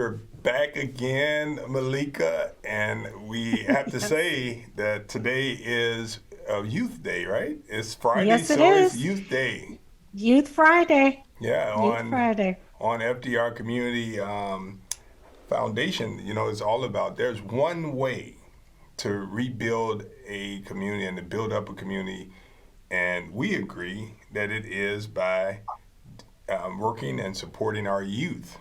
we're back again, Malika, and we have to say that today is Youth Day, right? It's Friday, Yes, it so it's is. Youth Day. Youth Friday. Yeah, Youth Friday. on F.D.R. Community Foundation, it's all about there's one way to rebuild a community and to build up a community, and we agree that it is by working and supporting our youth.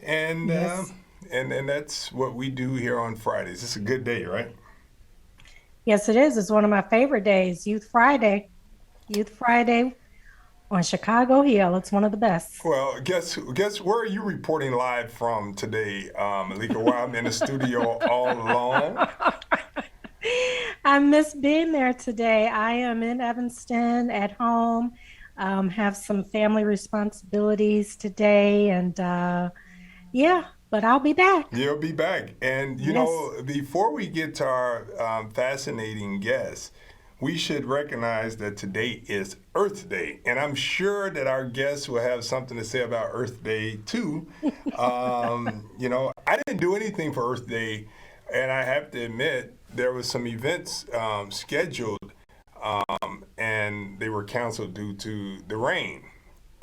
And Yes. and that's what we do here on Fridays. It's a good day, right? Yes, it is. It's one of my favorite days. Youth Friday. Youth Friday on Chicago Hill. It's one of the best. Well, guess where are you reporting live from today, Malika? While I'm in the studio all alone. I miss being there today. I am in Evanston at home. Have some family responsibilities today, and yeah, but I'll be back. You'll be back. And Yes. before we get to our fascinating guest, we should recognize that today is Earth Day. And I'm sure that our guests will have something to say about Earth Day too. I didn't do anything for Earth Day, and I have to admit, there was some events scheduled, and they were canceled due to the rain.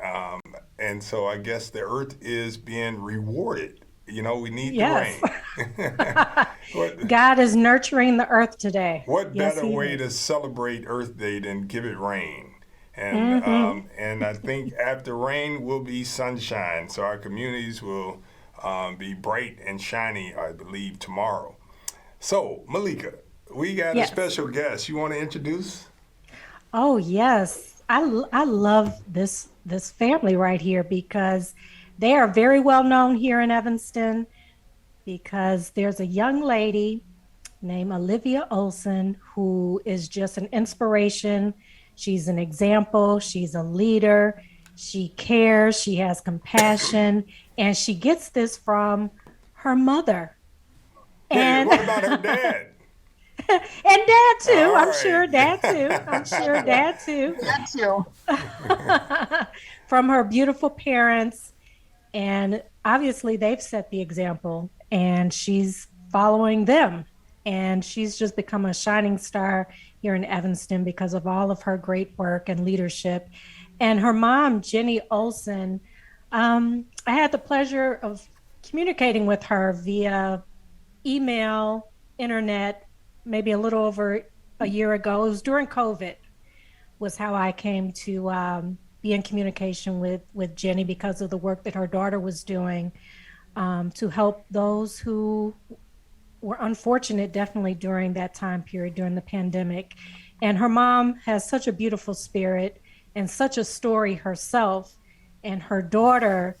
Um, and so I guess the Earth is being rewarded. We need the Yes. rain. what, God is nurturing the earth today. what Yes, better He way to is. celebrate Earth Day than give it rain? Hmm. And I think after rain will be sunshine. So our communities will be bright and shiny, I believe, tomorrow. So, Malika, we got a Yes. special guest. You want to introduce? Oh, yes. I love this family right here because they are very well known here in Evanston because there's a young lady named Olivia Ohlson who is just an inspiration. She's an example, she's a leader, she cares, she has compassion, and she gets this from her mother. Yeah, And what about her dad? and dad too. All I'm right. sure dad too. I'm sure dad too. That too. From her beautiful parents. And obviously, they've set the example, and she's following them. And she's just become a shining star here in Evanston because of all of her great work and leadership. And her mom, Gini Ohlson, I had the pleasure of communicating with her via email, internet, maybe a little over a year ago. It was during COVID, was how I came to be in communication with Jenny because of the work that her daughter was doing to help those who were unfortunate, definitely during that time period during the pandemic. And her mom has such a beautiful spirit and such a story herself. And her daughter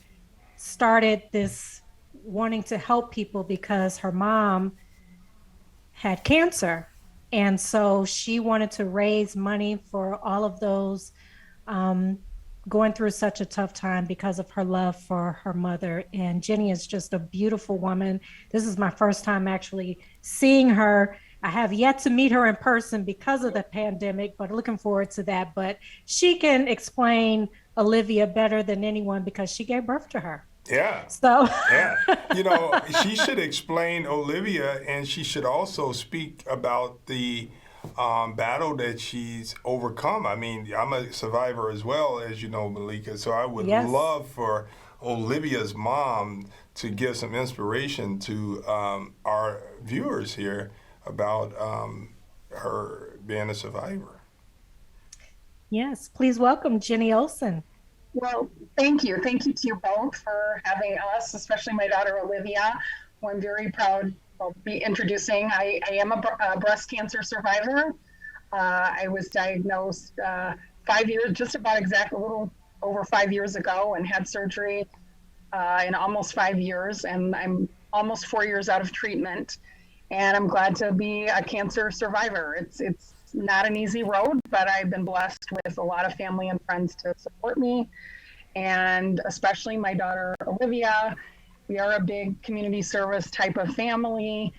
started this wanting to help people because her mom had cancer. And so she wanted to raise money for all of those um, going through such a tough time because of her love for her mother. And Jenny is just a beautiful woman. This is my first time actually seeing her. I have yet to meet her in person because of the pandemic, but looking forward to that. But she can explain Olivia better than anyone because she gave birth to her. Yeah. So, Yeah, she should explain Olivia, and she should also speak about the battle that she's overcome. I mean, I'm a survivor as well, as you know, Malika. So I would yes. love for Olivia's mom to give some inspiration to our viewers here about her being a survivor. Yes, please welcome Jenny Olson. Well, thank you. Thank you to you both for having us, especially my daughter Olivia, who I'm very proud of be introducing. I am a breast cancer survivor. I was diagnosed 5 years, just about exactly a little over 5 years ago, and had surgery in almost 5 years. And I'm almost 4 years out of treatment. And I'm glad to be a cancer survivor. It's not an easy road, but I've been blessed with a lot of family and friends to support me, and especially my daughter Olivia. We are a big community service type of family.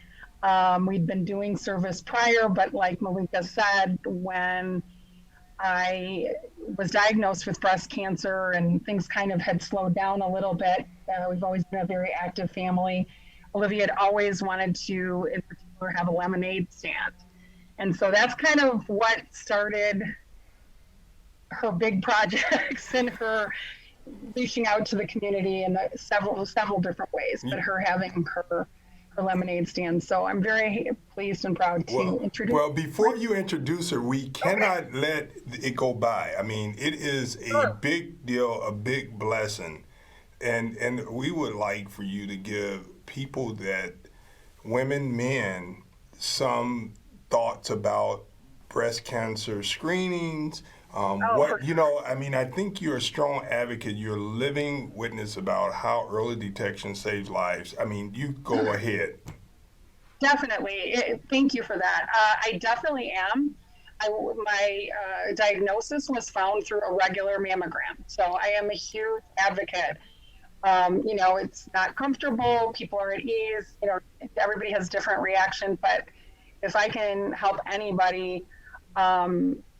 We'd been doing service prior, but like Malika said, when I was diagnosed with breast cancer and things kind of had slowed down a little bit, We've always been a very active family. Olivia had always wanted to, in particular, have a lemonade stand. And so that's kind of what started her big projects and her reaching out to the community in several different ways, but her having her lemonade stand. So I'm very pleased and proud to introduce. Well, before you introduce her, we cannot let it go by. I mean, it is a big deal, a big blessing. And we would like for you to give people that, women, men, some thoughts about breast cancer screenings. I think you're a strong advocate. You're a living witness about how early detection saves lives. I mean, you go ahead. Definitely. Thank you for that. I definitely am. My diagnosis was found through a regular mammogram. So I am a huge advocate. It's not comfortable. People are at ease. Everybody has different reactions. But if I can help anybody,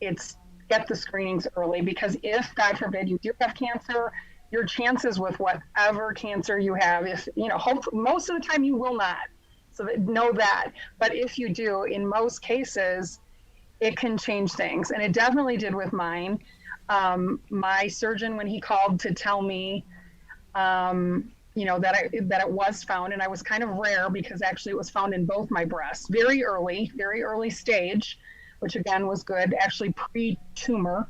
it's get the screenings early, because if, God forbid, you do have cancer, your chances with whatever cancer you have, most of the time you will not. So know that. But if you do, in most cases, it can change things. And it definitely did with mine. My surgeon, when he called to tell me, that it was found, and I was kind of rare because actually it was found in both my breasts, very early stage, which again was good, actually pre-tumor.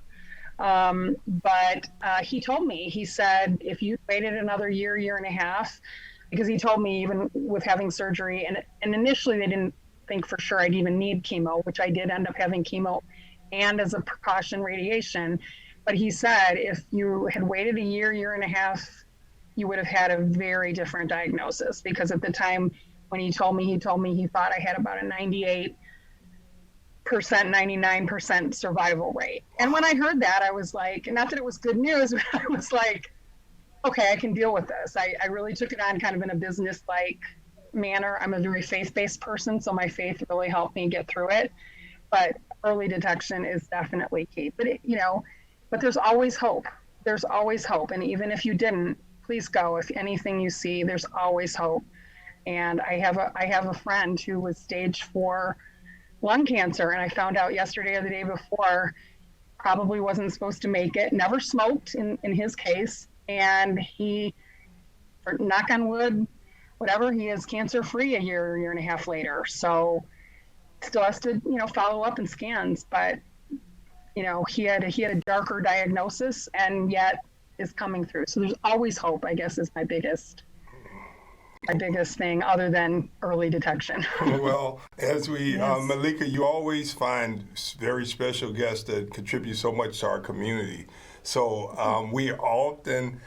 But he told me, he said, if you waited another year and a half, because he told me even with having surgery, and initially they didn't think for sure I'd even need chemo, which I did end up having chemo and as a precaution radiation. But he said, if you had waited a year and a half, you would have had a very different diagnosis, because at the time when he told me he thought I had about a 99% survival rate. And when I heard that, I was like, not that it was good news, but I was like, okay, I can deal with this. I really took it on kind of in a business-like manner. I'm a very faith-based person, so my faith really helped me get through it. But early detection is definitely key. But but there's always hope. There's always hope. And even if you didn't, please go. If anything you see, there's always hope. And I have a friend who was stage 4 lung cancer, and I found out yesterday or the day before, probably wasn't supposed to make it, never smoked in his case, and he, knock on wood, whatever, he is cancer free a year and a half later. So still has to follow up and scans, but he had a darker diagnosis and yet is coming through. So there's always hope, I guess, is my biggest thing, other than early detection. Well, as we, Malika, you always find very special guests that contribute so much to our community. So we often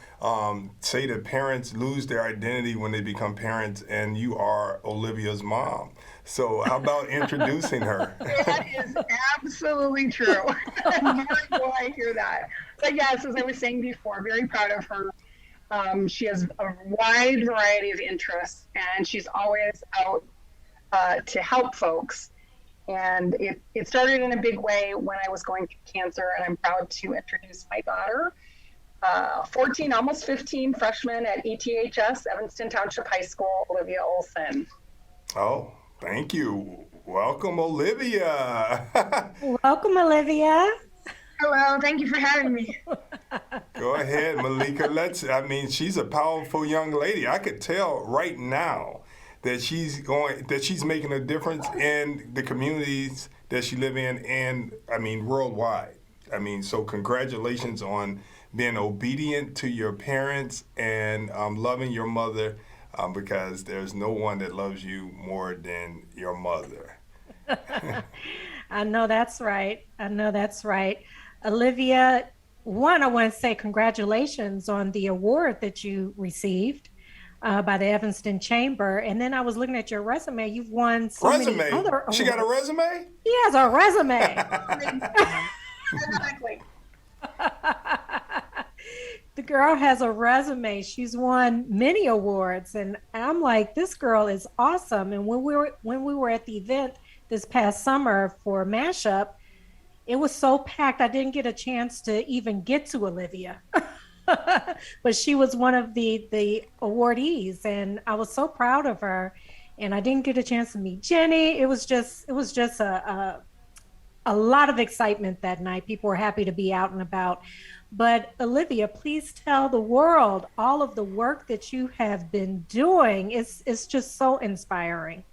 say that parents lose their identity when they become parents, and you are Olivia's mom. So how about introducing her? That is absolutely true. I'm very glad I hear that. But yes, as I was saying before, very proud of her. She has a wide variety of interests, and she's always out to help folks. And it started in a big way when I was going through cancer, and I'm proud to introduce my daughter, 14, almost 15, freshman at ETHS, Evanston Township High School, Olivia Ohlson. Oh, thank you. Welcome, Olivia. Welcome, Olivia. Hello, thank you for having me. Go ahead, Malika. She's a powerful young lady. I could tell right now that she's making a difference in the communities that she lives in, and worldwide. So congratulations on being obedient to your parents and loving your mother, because there's no one that loves you more than your mother. I know that's right. Olivia, I want to say congratulations on the award that you received by the Evanston Chamber. And then I was looking at your resume. You've won so many other awards. She got a resume? She has a resume. Exactly. The girl has a resume. She's won many awards. And I'm like, this girl is awesome. And when we were at the event this past summer for Mashup, it was so packed, I didn't get a chance to even get to Olivia. but she was one of the awardees, and I was so proud of her. And I didn't get a chance to meet Jenny. It was just a lot of excitement that night. People were happy to be out and about. But Olivia, please tell the world all of the work that you have been doing. It's just so inspiring.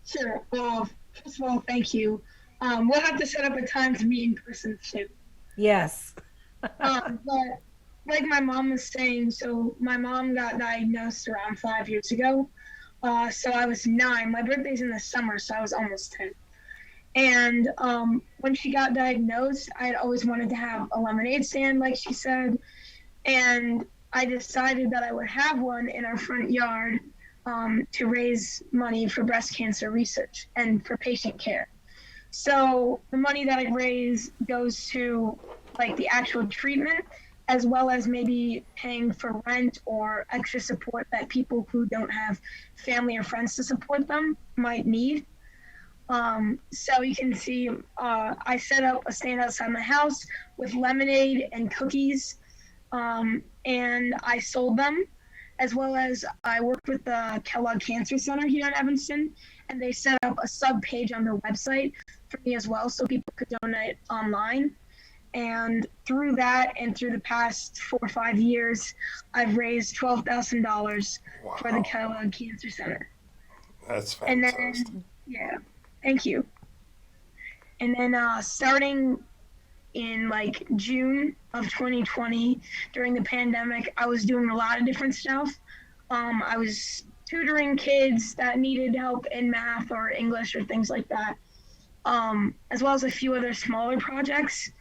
Sure. Well, first of all, thank you. We'll have to set up a time to meet in person soon. Yes. But like my mom was saying, so my mom got diagnosed around 5 years ago. So I was 9. My birthday's in the summer, so I was almost 10. And when she got diagnosed, I had always wanted to have a lemonade stand, like she said. And I decided that I would have one in our front yard to raise money for breast cancer research and for patient care. So the money that I raise goes to like the actual treatment, as well as maybe paying for rent or extra support that people who don't have family or friends to support them might need. So you can see I set up a stand outside my house with lemonade and cookies, and I sold them, as well as I worked with the Kellogg Cancer Center here in Evanston, and they set up a sub page on their website for me as well, so people could donate online. And through that, and through the past 4 or 5 years, I've raised $12,000 for the Wow, Kellogg Cancer Center. that's And fantastic. then, yeah, thank you. And then starting in like June of 2020, during the pandemic, I was doing a lot of different stuff. I was tutoring kids that needed help in math or English or things like that, as well as a few other smaller projects.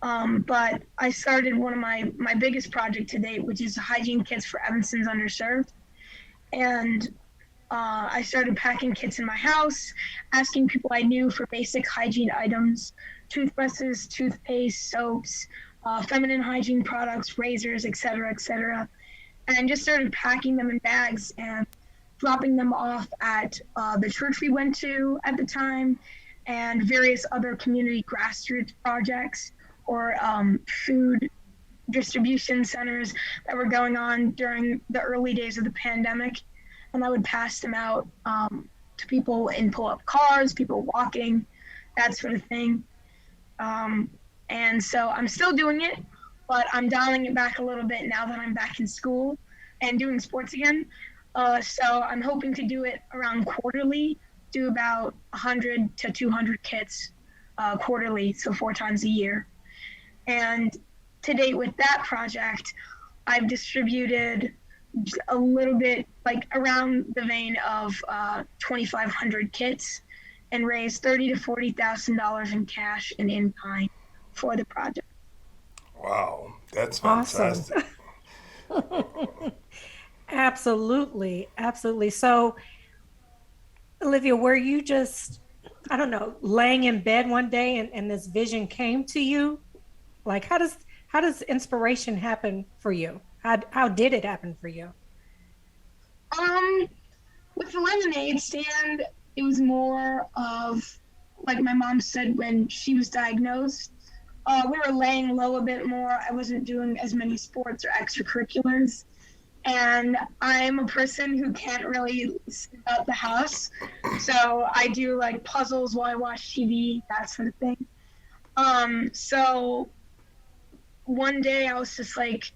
But I started one of my biggest project to date, which is hygiene kits for Evanston's underserved. And I started packing kits in my house, asking people I knew for basic hygiene items, toothbrushes, toothpaste, soaps, feminine hygiene products, razors, etc., etc. And just started packing them in bags and dropping them off at the church we went to at the time and various other community grassroots projects or food distribution centers that were going on during the early days of the pandemic. And I would pass them out to people in pull-up cars, people walking, that sort of thing. And so I'm still doing it, but I'm dialing it back a little bit now that I'm back in school and doing sports again. So I'm hoping to do it around quarterly, do about 100 to 200 kits quarterly, so 4 times a year. And to date with that project, I've distributed a little bit, like around the vein of 2,500 kits, and raised $30,000 to $40,000 in cash and in kind for the project. Wow, that's Awesome. fantastic. Absolutely. Absolutely. So, Olivia, were you just, I don't know, laying in bed one day and this vision came to you? Like how does inspiration happen for you? How did it happen for you? Um, with the lemonade stand, it was more of, like my mom said when she was diagnosed, we were laying low a bit more. I wasn't doing as many sports or extracurriculars. And I'm a person who can't really sit out the house. So I do like puzzles while I watch TV, that sort of thing. So one day I was just like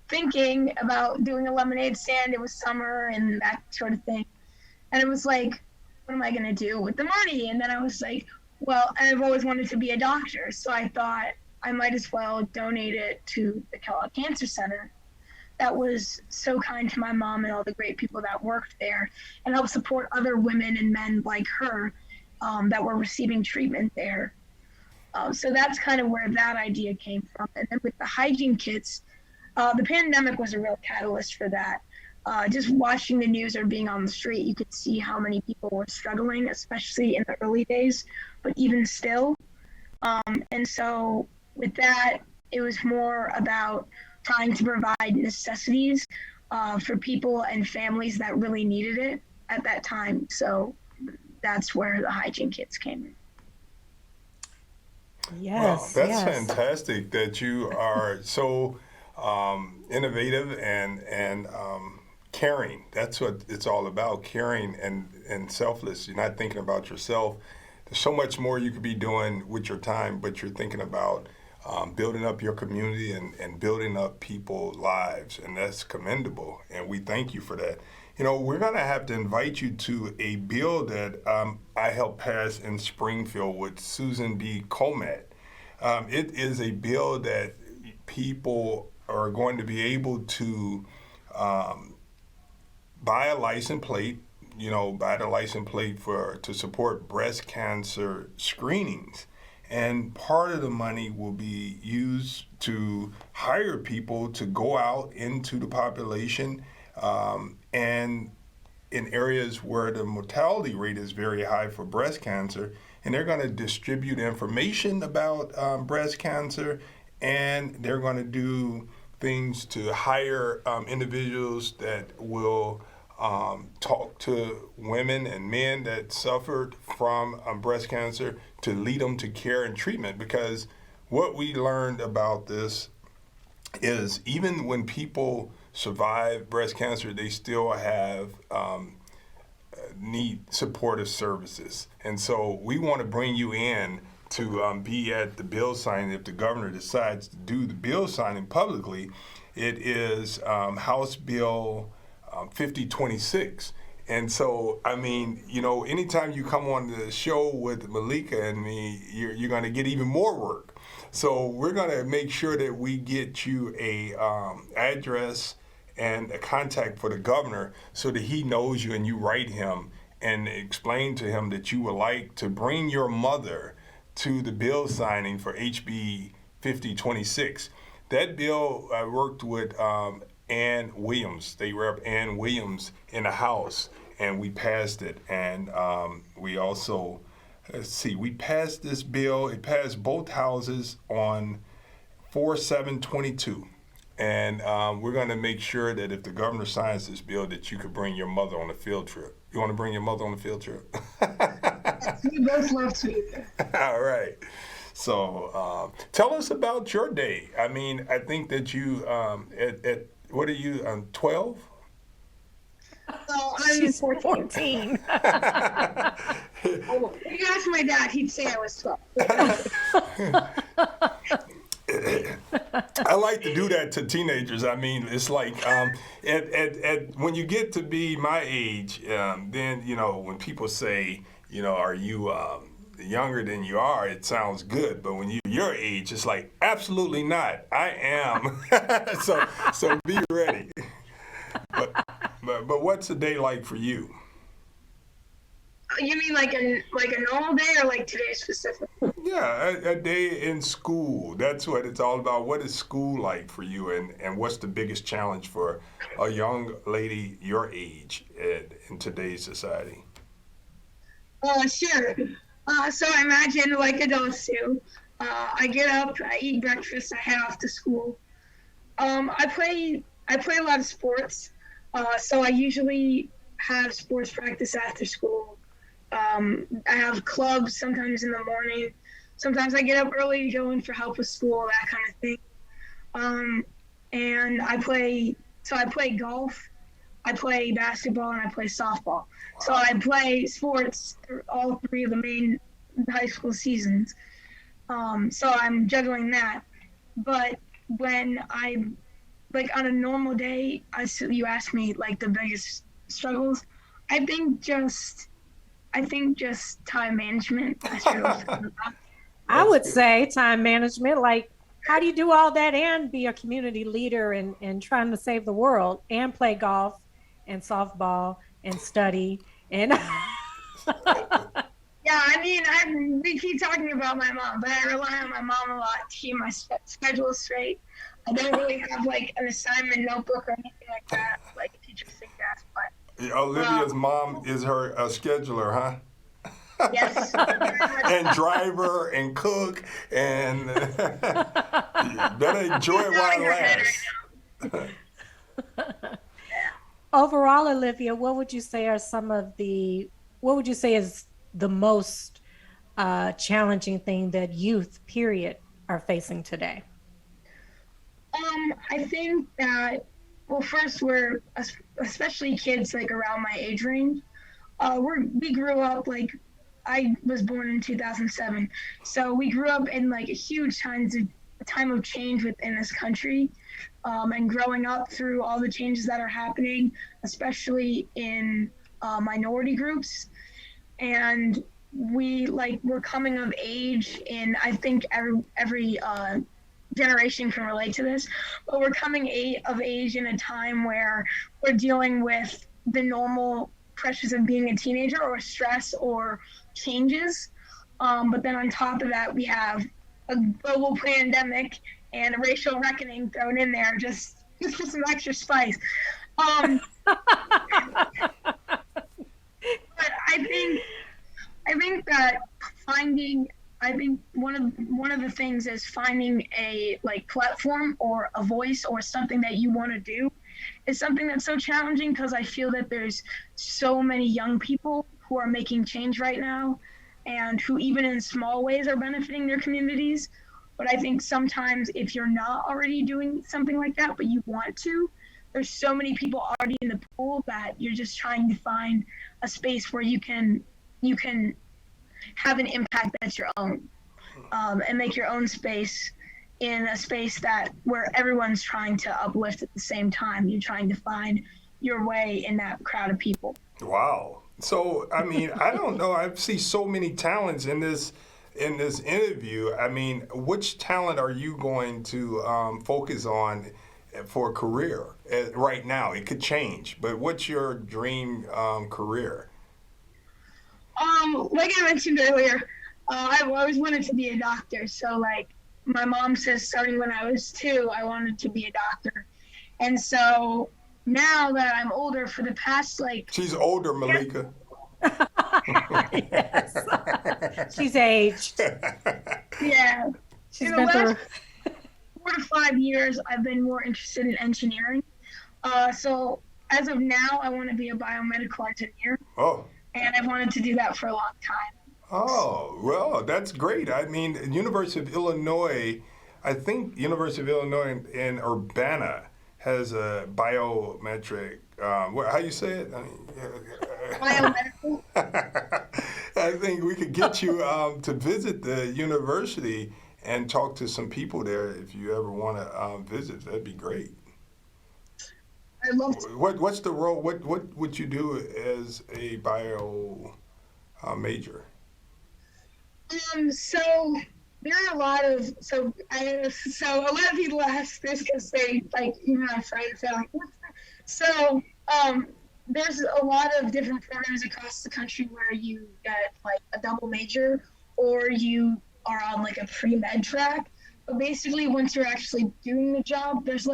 thinking about doing a lemonade stand. It was summer and that sort of thing. And it was like, what am I going to do with the money? And then I was like, well, and I've always wanted to be a doctor. So I thought I might as well donate it to the Kellogg Cancer Center. That was so kind to my mom and all the great people that worked there and help support other women and men like her that were receiving treatment there. So that's kind of where that idea came from. And then with the hygiene kits, the pandemic was a real catalyst for that. Just watching the news or being on the street, you could see how many people were struggling, especially in the early days, but even still. And so with that, it was more about trying to provide necessities for people and families that really needed it at that time. So that's where the hygiene kits came in. Wow, Yes, that's yes. fantastic that you are so innovative and caring. That's what it's all about, caring and selfless. You're not thinking about yourself. There's so much more you could be doing with your time, but you're thinking about building up your community and building up people's lives, and that's commendable, and we thank you for that. You know, we're going to have to invite you to a bill that I helped pass in Springfield with Susan B. Comet. It is a bill that people are going to be able to buy a license plate, buy the license plate to support breast cancer screenings. And part of the money will be used to hire people to go out into the population and in areas where the mortality rate is very high for breast cancer. And they're going to distribute information about breast cancer, and they're going to do things to hire individuals that will talk to women and men that suffered from breast cancer to lead them to care and treatment. Because what we learned about this is even when people survive breast cancer, they still have need supportive services. And so we want to bring you in to be at the bill signing if the governor decides to do the bill signing publicly. It is House Bill 5026. And so, I mean, anytime you come on the show with Malika and me, you're going to get even more work. So we're going to make sure that we get you a address and a contact for the governor so that he knows you and you write him and explain to him that you would like to bring your mother to the bill signing for HB 5026. That bill, I worked with Ann Williams, State Rep Ann Williams in the House, and we passed it. And we also, we passed this bill. It passed both houses on 4/7/22. And we're going to make sure that if the governor signs this bill, that you could bring your mother on a field trip. You want to bring your mother on a field trip? We both love to be there. All right. So tell us about your day. I mean, I think that you, at what are you, 12? So I'm 14. If you ask my dad, he'd say I was 12. I like to do that to teenagers. I mean, it's like when you get to be my age, then, when people say, are you younger than you are, it sounds good. But when you're your age, it's like, absolutely not. I am. So be ready. But what's a day like for you? You mean like a normal day or like today specifically? Yeah, a day in school. That's what it's all about. What is school like for you, and what's the biggest challenge for a young lady your age in today's society? Sure. So I imagine like adults do. I get up, I eat breakfast, I head off to school. I play a lot of sports. So I usually have sports practice after school. I have clubs sometimes in the morning. Sometimes I get up early to go in for help with school, that kind of thing. And I play golf, I play basketball, and I play softball. Wow. So I play sports all three of the main high school seasons. So I'm juggling that. But when I'm like on a normal day, you ask me like the biggest struggles. I think just time management. I would say time management. Like, how do you do all that and be a community leader and trying to save the world and play golf and softball and study and Yeah, I mean, we keep talking about my mom, but I rely on my mom a lot to keep my schedule straight. I don't really have like an assignment notebook or anything like that, like a teacher suggests. But Olivia's mom is her scheduler, huh? Yes. And driver and cook and better enjoy it while it lasts. Overall, Olivia, what would you say is the most challenging thing that youth, period, are facing today? I think that, well, first we're, especially kids like around my age range, we grew up like, I was born in 2007, so we grew up in like a huge time of change within this country, and growing up through all the changes that are happening, especially in minority groups, and we're coming of age, and I think every generation can relate to this, but we're coming of age in a time where we're dealing with the normal pressures of being a teenager, or stress or changes. But then on top of that, we have a global pandemic and a racial reckoning thrown in there, just for some extra spice. But I think that I think one of the things is finding a like platform or a voice or something that you want to do is something that's so challenging, because I feel that there's so many young people who are making change right now, and who even in small ways are benefiting their communities. But I think sometimes if you're not already doing something like that, but you want to, there's so many people already in the pool that you're just trying to find a space where you can have an impact that's your own, and make your own space in a space that where everyone's trying to uplift at the same time. You're trying to find your way in that crowd of people. Wow. So, I mean, I don't know. I see so many talents in this interview. I mean, which talent are you going to focus on for a career right now? It could change, but what's your dream career? Like I mentioned earlier, I've always wanted to be a doctor. So, like, my mom says starting when I was 2, I wanted to be a doctor. And so now that I'm older, for the past, like... She's older, Malika. Yes. She's aged. Yeah. She's in the been last through... 4 to 5 years, I've been more interested in engineering. So as of now, I want to be a biomedical engineer. Oh. And I've wanted to do that for a long time. Oh, well, that's great. I mean, University of Illinois, I think University of Illinois in Urbana has a biometric, how you say it? Biomedical. I think we could get you to visit the university and talk to some people there if you ever want to visit. That'd be great. I'd love to. What's the role? What would you do as a bio major? So there are a lot of so a lot of people ask this because they like I'm afraid to say like what's that? So there's a lot of different programs across the country where you get like a double major, or you are on like a pre-med track. But basically, once you're actually doing the job, there's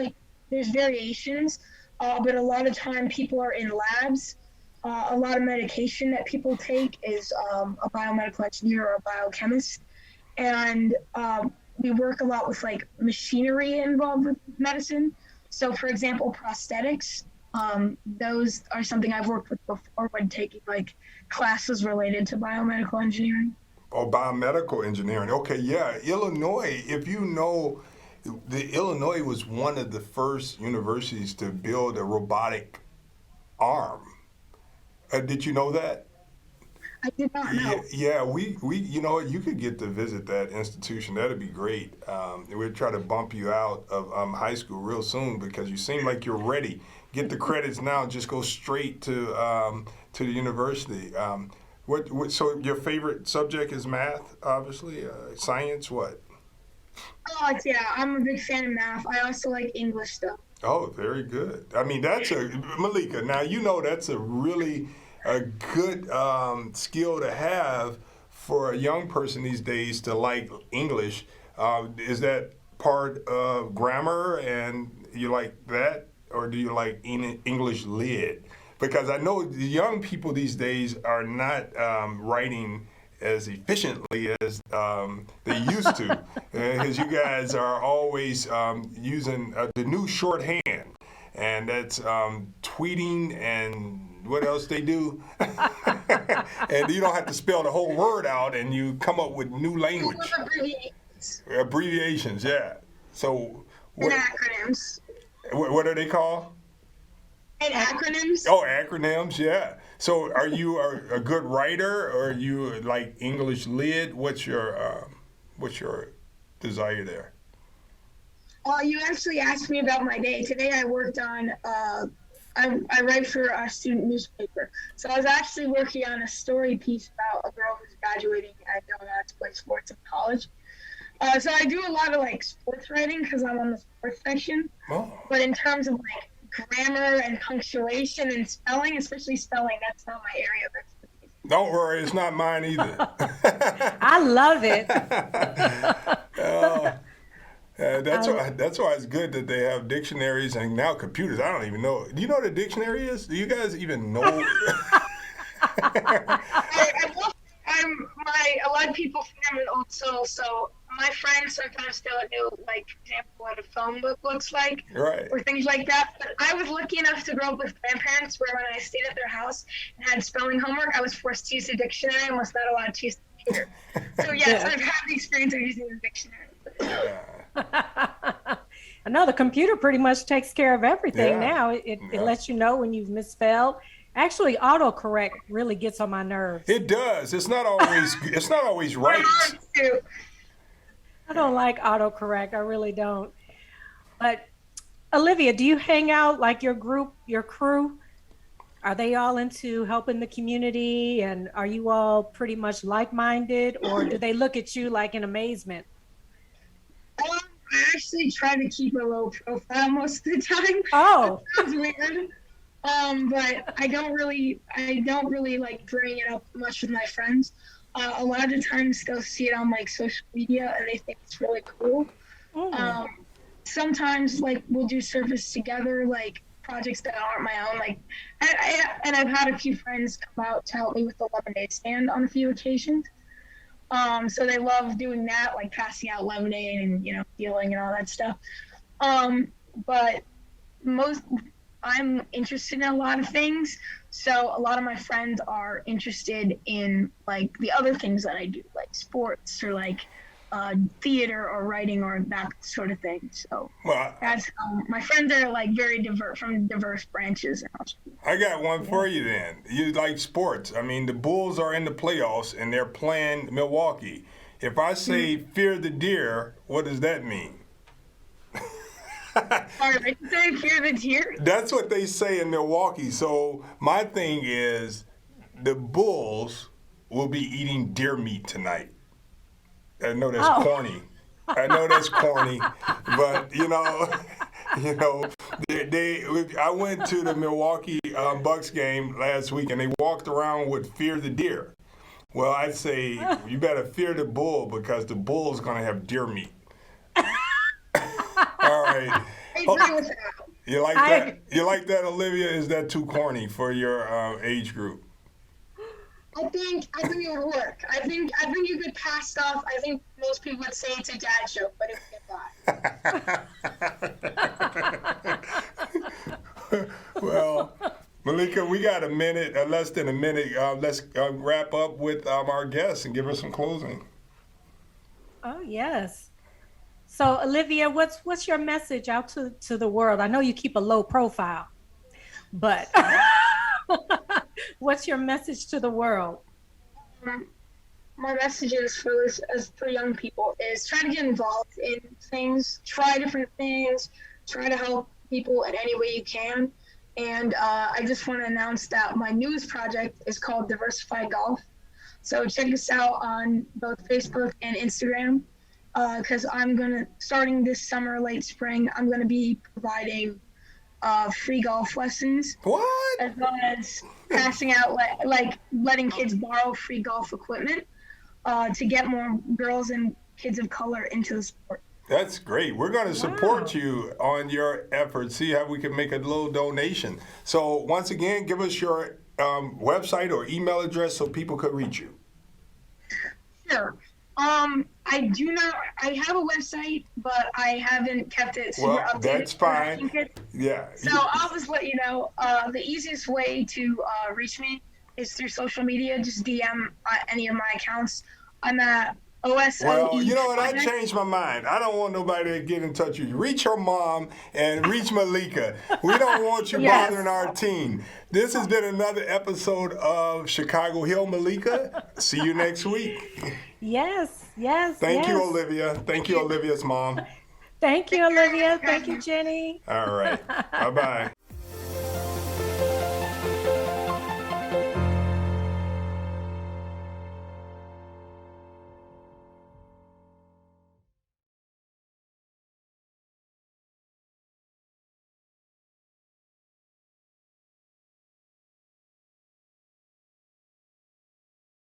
variations. But a lot of time people are in labs. A lot of medication that people take is a biomedical engineer or a biochemist. And we work a lot with like machinery involved with medicine. So for example, prosthetics, those are something I've worked with before when taking like classes related to biomedical engineering. Oh, biomedical engineering. Okay, yeah. Illinois, if you know, Illinois was one of the first universities to build a robotic arm. Did you know that? I did not know. Yeah, we you know what, you could get to visit that institution. That'd be great. We'll try to bump you out of high school real soon because you seem like you're ready. Get the credits now. Just go straight to the university. So your favorite subject is math, obviously. Science, what? Oh, yeah, I'm a big fan of math. I also like English stuff. Oh, very good. I mean, Malika, now you know that's a really good skill to have for a young person these days to like English. Is that part of grammar and you like that, or do you like English lit? Because I know the young people these days are not writing as efficiently as they used to, because you guys are always using the new shorthand, and that's tweeting and what else they do, and you don't have to spell the whole word out, and you come up with new language. Abbreviations. Abbreviations, yeah. So And acronyms. What are they called? And acronyms. Oh, acronyms, yeah. So are you a good writer, or are you like English lit? What's your desire there? Well, you actually asked me about my day. Today I worked on, I write for a student newspaper. So I was actually working on a story piece about a girl who's graduating and going on to play sports in college. So I do a lot of like sports writing because I'm on the sports section. Oh. But in terms of like grammar and punctuation and spelling, especially spelling, that's not my area of expertise. Don't worry, it's not mine either. I love it. That's why it's good that they have dictionaries and now computers. I don't even know. Do you know what a dictionary is? Do you guys even know? A lot of people think I'm an old soul, so my friends sometimes don't know, like, for example, what a phone book looks like, Right. or things like that. But I was lucky enough to grow up with grandparents where when I stayed at their house and had spelling homework, I was forced to use a dictionary and was not allowed to use the computer. So yes, I've had the experience of using the dictionary. I know the computer pretty much takes care of everything now. It lets you know when you've misspelled. Actually, autocorrect really gets on my nerves. It does. It's not always right. I don't like autocorrect. I really don't. But Olivia, do you hang out like your group, your crew? Are they all into helping the community, and are you all pretty much like-minded, or do they look at you like in amazement? I actually try to keep a low profile most of the time. Oh, That's weird. But I don't really like bring it up much with my friends. A lot of the times they'll see it on like social media and they think it's really cool. Sometimes like we'll do service together, like projects that aren't my own. Like, and I've had a few friends come out to help me with the lemonade stand on a few occasions. So they love doing that, like passing out lemonade and dealing and all that stuff. But I'm interested in a lot of things, so a lot of my friends are interested in like the other things that I do, like sports or like theater or writing or that sort of thing. So that's my friends are like very diverse from diverse branches. I got one for you then. You like sports. I mean, the Bulls are in the playoffs and they're playing Milwaukee. If I say fear the deer, what does that mean? Sorry, did they fear the deer? That's what they say in Milwaukee. So my thing is, the Bulls will be eating deer meat tonight. I know that's corny. I know that's corny, but I went to the Milwaukee Bucks game last week, and they walked around with "Fear the Deer." Well, I'd say you better fear the bull because the bull's gonna have deer meat. All right. I agree with that. You like that? You like that, Olivia? Is that too corny for your age group? I think it would work. I think you could pass off. I think most people would say it's a dad joke, but it would not. Well, Malika, we got a minute, less than a minute. Let's wrap up with our guests and give her some closing. Oh yes. So Olivia, what's your message out to the world? I know you keep a low profile, but what's your message to the world? My message is for young people is try to get involved in things, try different things, try to help people in any way you can. And I just want to announce that my newest project is called Diversify Golf. So check us out on both Facebook and Instagram. Because starting this summer, late spring, I'm going to be providing free golf lessons. What? As well as passing out, like letting kids borrow free golf equipment to get more girls and kids of color into the sport. That's great. We're going to support you on your efforts, see how we can make a little donation. So once again, give us your website or email address so people could reach you. Sure. I have a website, but I haven't kept it super updated. That's fine. Yeah. So I'll just let you know, the easiest way to reach me is through social media. Just DM any of my accounts. I'm at OSOE. Well, you know what? I project. changed my mind. I don't want nobody to get in touch with you. Reach your mom and reach Malika. We don't want you Yes. bothering our team. This has been another episode of Chicago Hill, Malika. See you next week. Yes. Thank you, Olivia. Thank you, Olivia's mom. Thank you, Olivia. Thank you, Jenny. All right. Bye-bye.